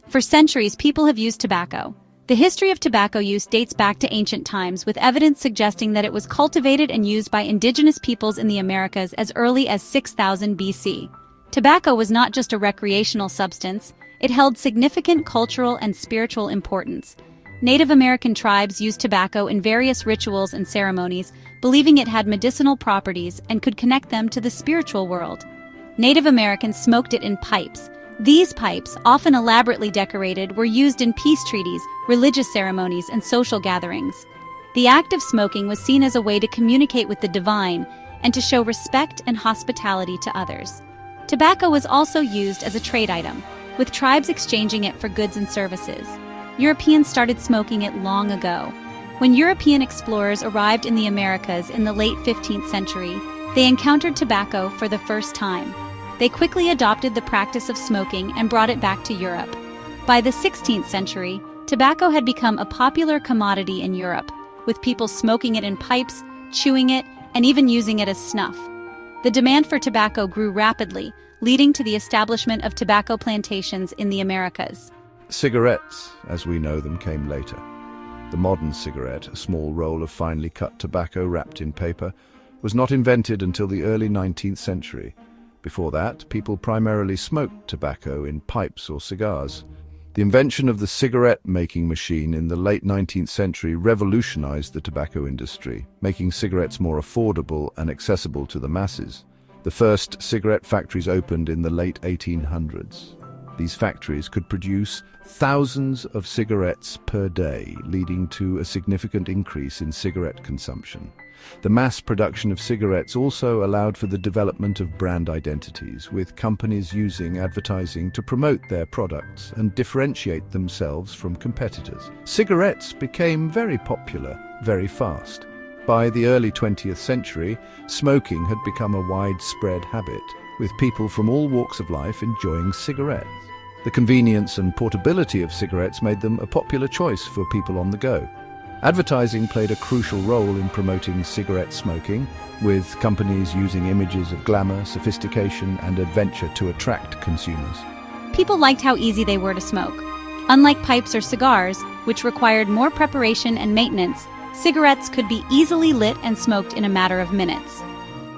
For centuries, people have used tobacco. The history of tobacco use dates back to ancient times, with evidence suggesting that it was cultivated and used by indigenous peoples in the Americas as early as 6000 BC. Tobacco was not just a recreational substance, it held significant cultural and spiritual importance. Native American tribes used tobacco in various rituals and ceremonies, believing it had medicinal properties and could connect them to the spiritual world. Native Americans smoked it in pipes. These pipes, often elaborately decorated, were used in peace treaties, religious ceremonies, and social gatherings. The act of smoking was seen as a way to communicate with the divine and to show respect and hospitality to others. Tobacco was also used as a trade item, with tribes exchanging it for goods and services. Europeans started smoking it long ago. When European explorers arrived in the Americas in the late 15th century, they encountered tobacco for the first time. They quickly adopted the practice of smoking and brought it back to Europe. By the 16th century, tobacco had become a popular commodity in Europe, with people smoking it in pipes, chewing it, and even using it as snuff. The demand for tobacco grew rapidly, leading to the establishment of tobacco plantations in the Americas. Cigarettes, as we know them, came later. The modern cigarette, a small roll of finely cut tobacco wrapped in paper, was not invented until the early 19th century. Before that, people primarily smoked tobacco in pipes or cigars. The invention of the cigarette-making machine in the late 19th century revolutionized the tobacco industry, making cigarettes more affordable and accessible to the masses. The first cigarette factories opened in the late 1800s. These factories could produce thousands of cigarettes per day, leading to a significant increase in cigarette consumption. The mass production of cigarettes also allowed for the development of brand identities, with companies using advertising to promote their products and differentiate themselves from competitors. Cigarettes became very popular very fast. By the early 20th century, smoking had become a widespread habit, with people from all walks of life enjoying cigarettes. The convenience and portability of cigarettes made them a popular choice for people on the go. Advertising played a crucial role in promoting cigarette smoking, with companies using images of glamour, sophistication, and adventure to attract consumers. People liked how easy they were to smoke. Unlike pipes or cigars, which required more preparation and maintenance, cigarettes could be easily lit and smoked in a matter of minutes.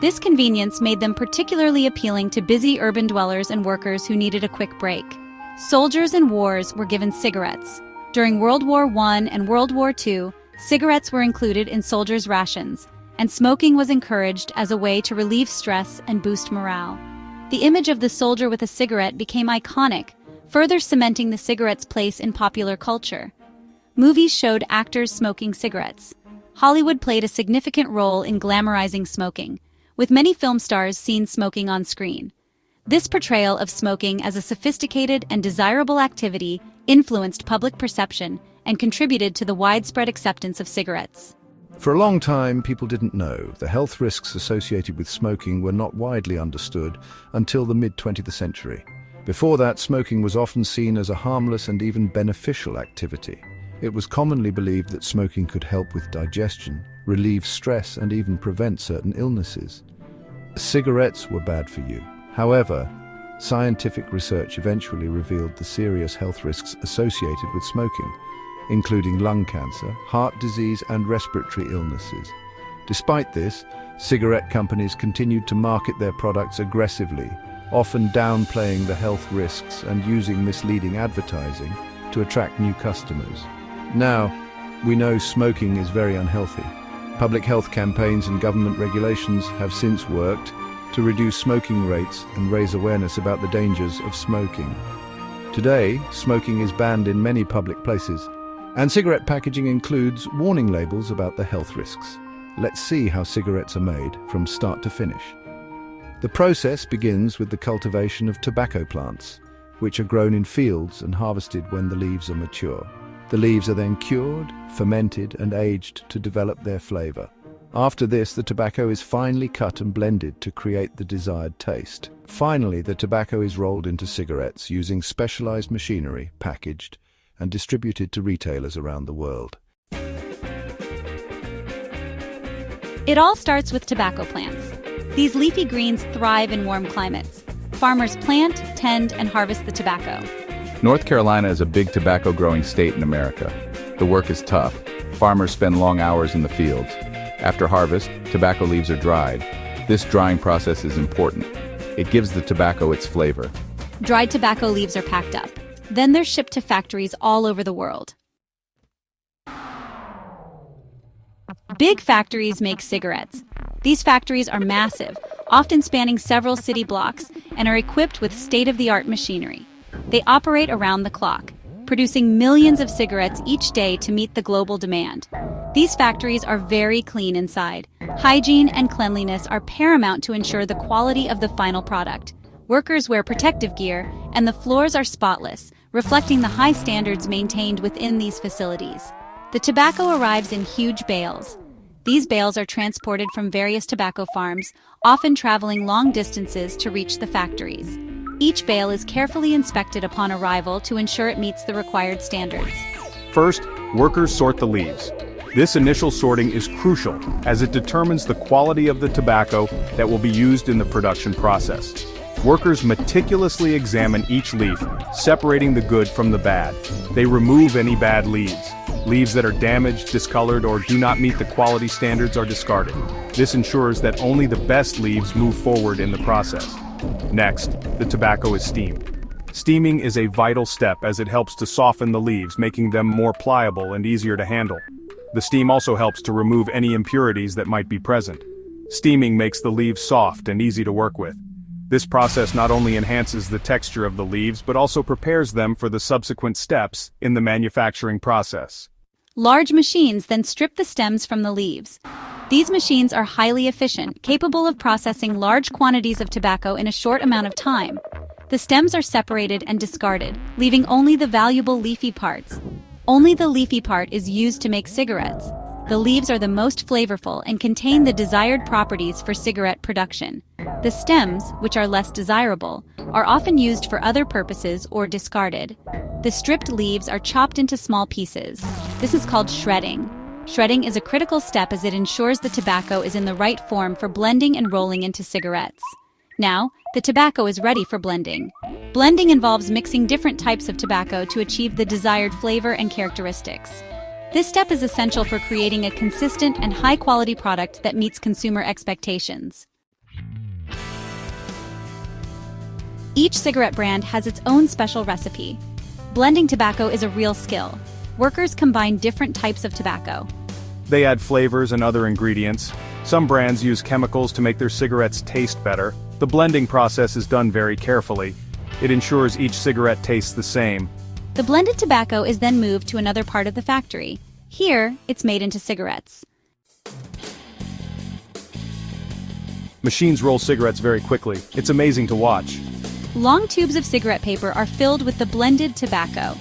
This convenience made them particularly appealing to busy urban dwellers and workers who needed a quick break. Soldiers in wars were given cigarettes. During World War I and World War II, cigarettes were included in soldiers' rations, and smoking was encouraged as a way to relieve stress and boost morale. The image of the soldier with a cigarette became iconic, further cementing the cigarette's place in popular culture. Movies showed actors smoking cigarettes. Hollywood played a significant role in glamorizing smoking, with many film stars seen smoking on screen. This portrayal of smoking as a sophisticated and desirable activity influenced public perception and contributed to the widespread acceptance of cigarettes. For a long time, people didn't know. The health risks associated with smoking were not widely understood until the mid-20th century. Before that, smoking was often seen as a harmless and even beneficial activity. It was commonly believed that smoking could help with digestion, relieve stress, and even prevent certain illnesses. Cigarettes were bad for you. However, scientific research eventually revealed the serious health risks associated with smoking, including lung cancer, heart disease, and respiratory illnesses. Despite this, cigarette companies continued to market their products aggressively, often downplaying the health risks and using misleading advertising to attract new customers. Now, we know smoking is very unhealthy. Public health campaigns and government regulations have since worked to reduce smoking rates and raise awareness about the dangers of smoking. Today, smoking is banned in many public places, and cigarette packaging includes warning labels about the health risks. Let's see how cigarettes are made from start to finish. The process begins with the cultivation of tobacco plants, which are grown in fields and harvested when the leaves are mature. The leaves are then cured, fermented, and aged to develop their flavor. After this, the tobacco is finely cut and blended to create the desired taste. Finally, the tobacco is rolled into cigarettes using specialized machinery, packaged, and distributed to retailers around the world. It all starts with tobacco plants. These leafy greens thrive in warm climates. Farmers plant, tend, and harvest the tobacco. North Carolina is a big tobacco-growing state in America. The work is tough. Farmers spend long hours in the fields. After harvest, tobacco leaves are dried. This drying process is important. It gives the tobacco its flavor. Dried tobacco leaves are packed up. Then they're shipped to factories all over the world. Big factories make cigarettes. These factories are massive, often spanning several city blocks, and are equipped with state-of-the-art machinery. They operate around the clock, producing millions of cigarettes each day to meet the global demand. These factories are very clean inside. Hygiene and cleanliness are paramount to ensure the quality of the final product. Workers wear protective gear, and the floors are spotless, reflecting the high standards maintained within these facilities. The tobacco arrives in huge bales. These bales are transported from various tobacco farms, often traveling long distances to reach the factories. Each bale is carefully inspected upon arrival to ensure it meets the required standards. First, workers sort the leaves. This initial sorting is crucial as it determines the quality of the tobacco that will be used in the production process. Workers meticulously examine each leaf, separating the good from the bad. They remove any bad leaves. Leaves that are damaged, discolored, or do not meet the quality standards are discarded. This ensures that only the best leaves move forward in the process. Next, the tobacco is steamed. Steaming is a vital step as it helps to soften the leaves, making them more pliable and easier to handle. The steam also helps to remove any impurities that might be present. Steaming makes the leaves soft and easy to work with. This process not only enhances the texture of the leaves but also prepares them for the subsequent steps in the manufacturing process. Large machines then strip the stems from the leaves. These machines are highly efficient, capable of processing large quantities of tobacco in a short amount of time. The stems are separated and discarded, leaving only the valuable leafy parts. Only the leafy part is used to make cigarettes. The leaves are the most flavorful and contain the desired properties for cigarette production. The stems, which are less desirable, are often used for other purposes or discarded. The stripped leaves are chopped into small pieces. This is called shredding. Shredding is a critical step as it ensures the tobacco is in the right form for blending and rolling into cigarettes. Now, the tobacco is ready for blending. Blending involves mixing different types of tobacco to achieve the desired flavor and characteristics. This step is essential for creating a consistent and high-quality product that meets consumer expectations. Each cigarette brand has its own special recipe. Blending tobacco is a real skill. Workers combine different types of tobacco. They add flavors and other ingredients. Some brands use chemicals to make their cigarettes taste better. The blending process is done very carefully. It ensures each cigarette tastes the same. The blended tobacco is then moved to another part of the factory. Here, it's made into cigarettes. Machines roll cigarettes very quickly. It's amazing to watch. Long tubes of cigarette paper are filled with the blended tobacco.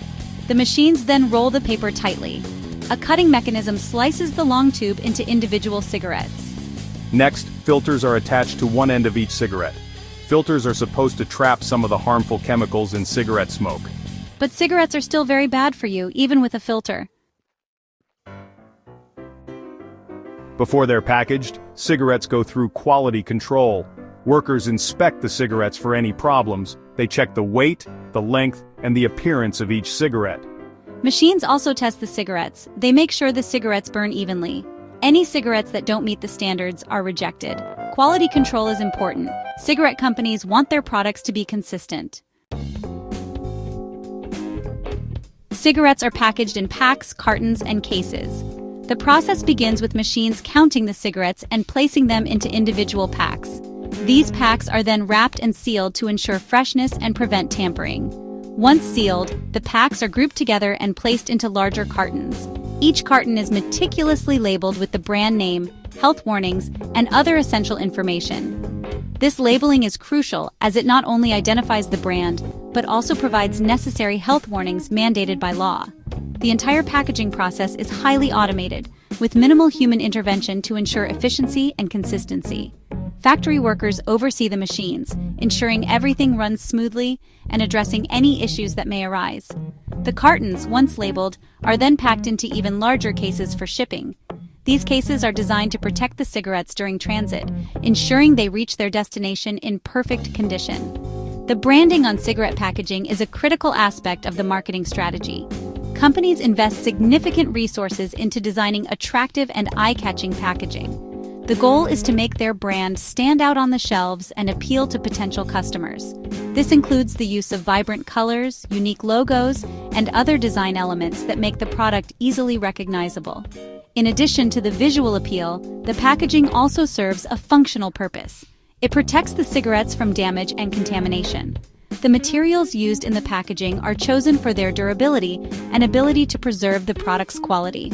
The machines then roll the paper tightly. A cutting mechanism slices the long tube into individual cigarettes. Next, filters are attached to one end of each cigarette. Filters are supposed to trap some of the harmful chemicals in cigarette smoke. But cigarettes are still very bad for you, even with a filter. Before they're packaged, cigarettes go through quality control. Workers inspect the cigarettes for any problems. They check the weight, the length, and the appearance of each cigarette. Machines also test the cigarettes. They make sure the cigarettes burn evenly. Any cigarettes that don't meet the standards are rejected. Quality control is important. Cigarette companies want their products to be consistent. Cigarettes are packaged in packs, cartons, and cases. The process begins with machines counting the cigarettes and placing them into individual packs. These packs are then wrapped and sealed to ensure freshness and prevent tampering. Once sealed, the packs are grouped together and placed into larger cartons. Each carton is meticulously labeled with the brand name, health warnings, and other essential information. This labeling is crucial as it not only identifies the brand, but also provides necessary health warnings mandated by law. The entire packaging process is highly automated, with minimal human intervention to ensure efficiency and consistency. Factory workers oversee the machines, ensuring everything runs smoothly and addressing any issues that may arise. The cartons, once labeled, are then packed into even larger cases for shipping. These cases are designed to protect the cigarettes during transit, ensuring they reach their destination in perfect condition. The branding on cigarette packaging is a critical aspect of the marketing strategy. Companies invest significant resources into designing attractive and eye-catching packaging. The goal is to make their brand stand out on the shelves and appeal to potential customers. This includes the use of vibrant colors, unique logos, and other design elements that make the product easily recognizable. In addition to the visual appeal, the packaging also serves a functional purpose. It protects the cigarettes from damage and contamination. The materials used in the packaging are chosen for their durability and ability to preserve the product's quality.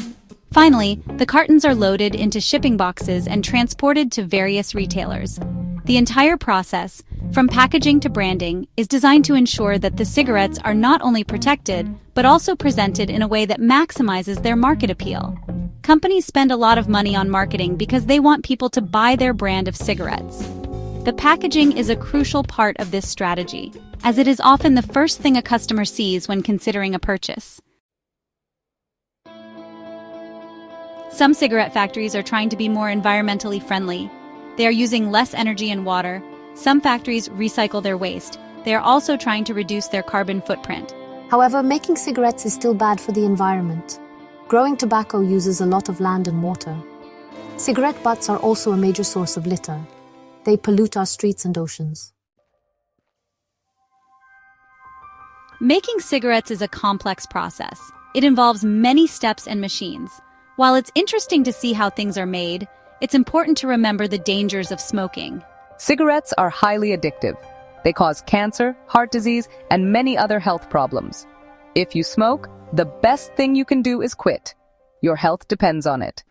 Finally, the cartons are loaded into shipping boxes and transported to various retailers. The entire process, from packaging to branding, is designed to ensure that the cigarettes are not only protected, but also presented in a way that maximizes their market appeal. Companies spend a lot of money on marketing because they want people to buy their brand of cigarettes. The packaging is a crucial part of this strategy, as it is often the first thing a customer sees when considering a purchase. Some cigarette factories are trying to be more environmentally friendly. They are using less energy and water. Some factories recycle their waste. They are also trying to reduce their carbon footprint. However, making cigarettes is still bad for the environment. Growing tobacco uses a lot of land and water. Cigarette butts are also a major source of litter. They pollute our streets and oceans. Making cigarettes is a complex process. It involves many steps and machines. While it's interesting to see how things are made, it's important to remember the dangers of smoking. Cigarettes are highly addictive. They cause cancer, heart disease, and many other health problems. If you smoke, the best thing you can do is quit. Your health depends on it.